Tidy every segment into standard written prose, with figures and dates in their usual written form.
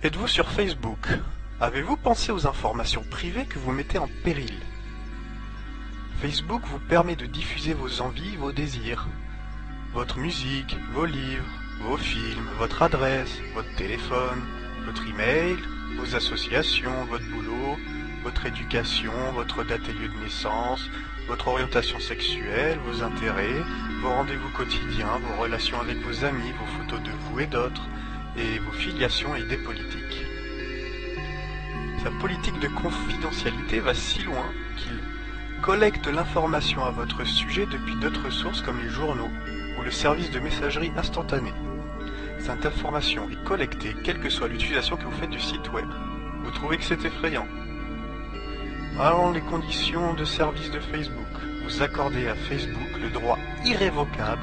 Êtes-vous sur Facebook? Avez-vous pensé aux informations privées que vous mettez en péril? Facebook vous permet de diffuser vos envies, vos désirs, votre musique, vos livres, vos films, votre adresse, votre téléphone, votre email, vos associations, votre boulot, votre éducation, votre date et lieu de naissance, votre orientation sexuelle, vos intérêts, vos rendez-vous quotidiens, vos relations avec vos amis, vos photos de vous et d'autres, et vos filiations et idées politiques. Sa politique de confidentialité va si loin qu'il collecte l'information à votre sujet depuis d'autres sources comme les journaux ou le service de messagerie instantanée. Cette information est collectée quelle que soit l'utilisation que vous faites du site web. Vous trouvez que c'est effrayant? Alors les conditions de service de Facebook. Vous accordez à Facebook le droit irrévocable,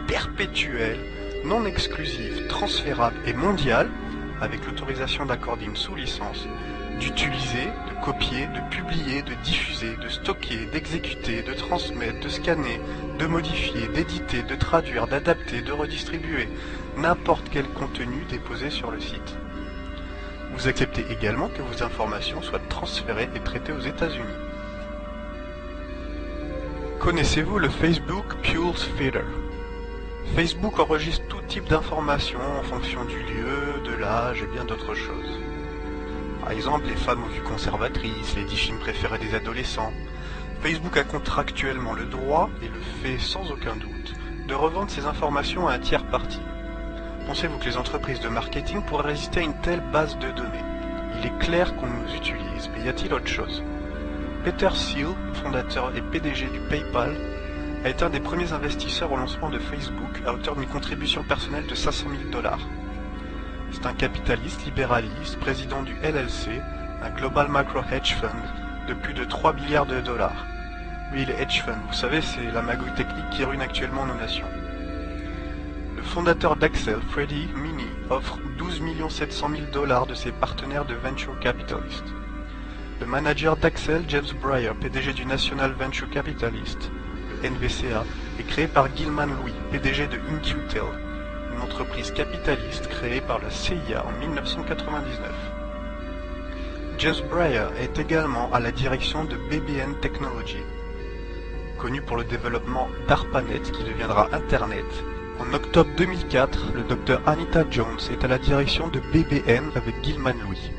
perpétuel, non exclusif, transférable et mondial, avec l'autorisation d'accorder une sous-licence, d'utiliser, de copier, de publier, de diffuser, de stocker, d'exécuter, de transmettre, de scanner, de modifier, d'éditer, de traduire, d'adapter, de redistribuer n'importe quel contenu déposé sur le site. Vous acceptez également que vos informations soient transférées et traitées aux États-Unis. Connaissez-vous le Facebook Pulse Feeder? Facebook enregistre tout type d'informations en fonction du lieu, de l'âge et bien d'autres choses. Par exemple, les femmes aux vues conservatrices, les 10 films préférés des adolescents. Facebook a contractuellement le droit, et le fait sans aucun doute, de revendre ces informations à un tiers parti. Pensez-vous que les entreprises de marketing pourraient résister à une telle base de données? Il est clair qu'on nous utilise, mais y a-t-il autre chose? Peter Thiel, fondateur et PDG du PayPal, a été un des premiers investisseurs au lancement de Facebook à hauteur d'une contribution personnelle de 500 000 $. C'est un capitaliste libéraliste, président du LLC, un Global Macro Hedge Fund de plus de 3 milliards de dollars. Oui, les hedge funds, vous savez, c'est la magouille technique qui ruine actuellement nos nations. Le fondateur d'Accel, Freddie Mini, offre 12 700 000 $ de ses partenaires de Venture Capitalist. Le manager d'Accel, James Breyer, PDG du National Venture Capitalist, le NVCA, est créé par Gilman Louis, PDG de In-Q-Tel, une entreprise capitaliste créée par la CIA en 1999. James Breyer est également à la direction de BBN Technology, connu pour le développement d'ARPANET qui deviendra Internet. En octobre 2004, le Dr Anita Jones est à la direction de BBN avec Gilman Louis.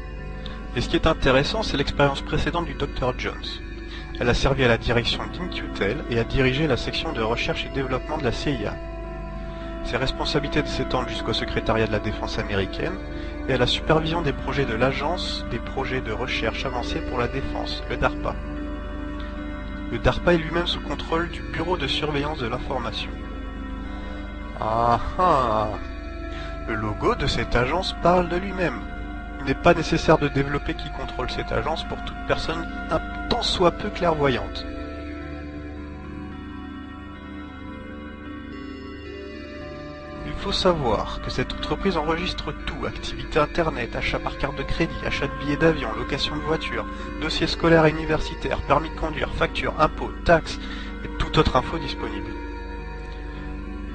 Et ce qui est intéressant, c'est l'expérience précédente du Dr Jones. Elle a servi à la direction d'In-Q-Tel et a dirigé la section de recherche et développement de la CIA. Ses responsabilités s'étendent jusqu'au secrétariat de la défense américaine et à la supervision des projets de l'Agence des projets de recherche avancés pour la défense, le DARPA. Le DARPA est lui-même sous contrôle du Bureau de surveillance de l'information. Ah ah! Le logo de cette agence parle de lui-même. Il n'est pas nécessaire de développer qui contrôle cette agence pour toute personne un tant soit peu clairvoyante. Il faut savoir que cette entreprise enregistre tout, activité internet, achat par carte de crédit, achat de billets d'avion, location de voiture, dossiers scolaires et universitaires, permis de conduire, factures, impôts, taxes et toute autre info disponible.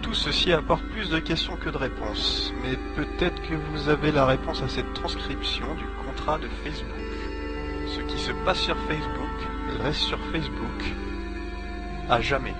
Tout ceci apporte plus de questions que de réponses, mais peut-être que vous avez la réponse à cette transcription du contrat de Facebook. Ce qui se passe sur Facebook reste sur Facebook à jamais.